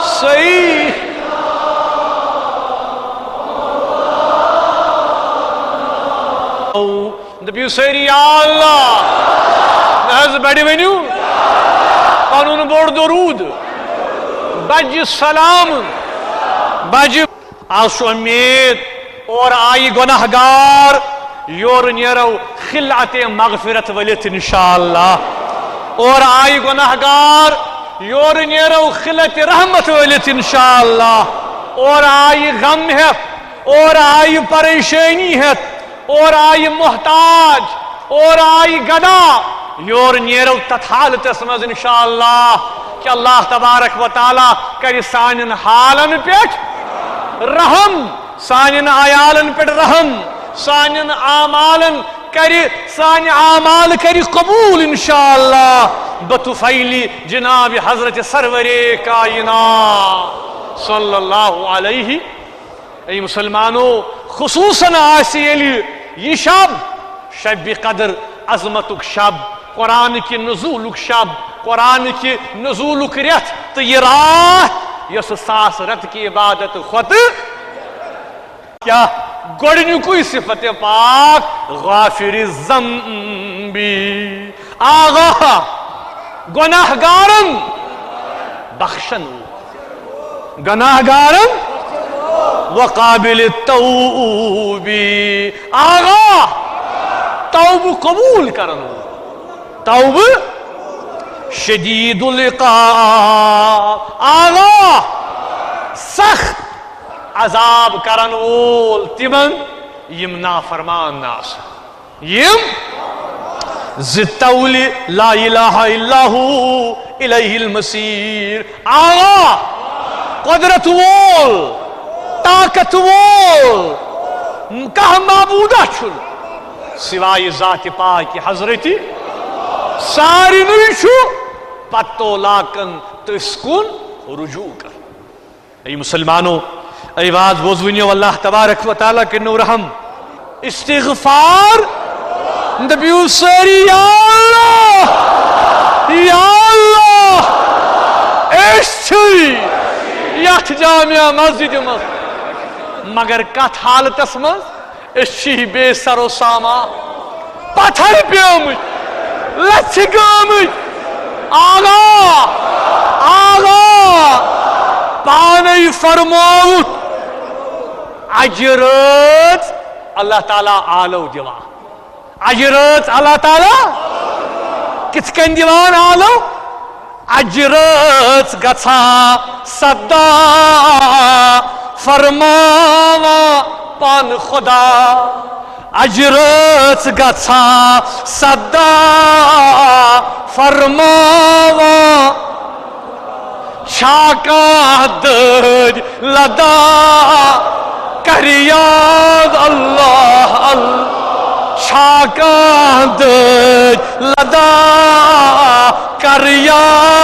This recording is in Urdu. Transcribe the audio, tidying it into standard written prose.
صحیح دپیو ساری یا اللہ نحض بیڑی ونیو قانون بوڑ درود بج سلام بج آسو امید اور آئی گناہگار یور نیرو خلعت مغفرت ولت انشاءاللہ اور آئی گناہگار یور نیرو خلعت رحمت ولت انشاءاللہ اور آئی غم ہے اور آئی پریشانی ہے اور آئی محتاج اور آئی گدا یور نیرو تتھ حالتس مز انشاءاللہ کہ اللہ تبارک و تعالی کر سانن حالن پیٹھ رحم سانن عیالن پیٹھ رحم سانن اعمالن کر سان اعمال کر قبول انشاءاللہ بطفیل جناب حضرت سرور کائنات صلی اللہ علیہ ای مسلمانو خصوصاً آسی علی یہ شب قدر عظمتک شب قرآن کی نزولک شب قرآن کی نزولک رت تو یہ راہ یس ساس رت کی عبادت خود کیا گوڑنیوکوی صفت پاک غافر الذنبی آغا گناہگارن بخشن گناہگارن وقابل التوبی آغا توب قبول کرن توب شدید العقاب آغا سخت عذاب کرن وول تمن یم نافرمان ناس یم ذی لا الہ الا ہو الیہ المصیر آغا قدرت وول طاقت وول کہ معبودہ چھل سوائے ذات پاک حضرتی ساری نوشو پتو لاکن تسکن رجوع کر ای مسلمانوں ای باز بوزونیو اللہ تبارک و تعالیٰ کے نور رحم استغفار دبیو ساری یا اللہ ایشی یت جامعہ مسجد مگر کت حالتس مز ایشی بے سر و ساما پتھر پیومت لچھ گامت آغا پانی فرماوت اجرت اللہ تعالیٰ آلو دیوان اجرت اللہ تعالیٰ کت کن دیوان آلو اجرت گھا صدا فرماوا پان خدا اجرت گھا صدا فرماوا شاکا دج لدا کریاد اللہ شاکا دج لدا کریاد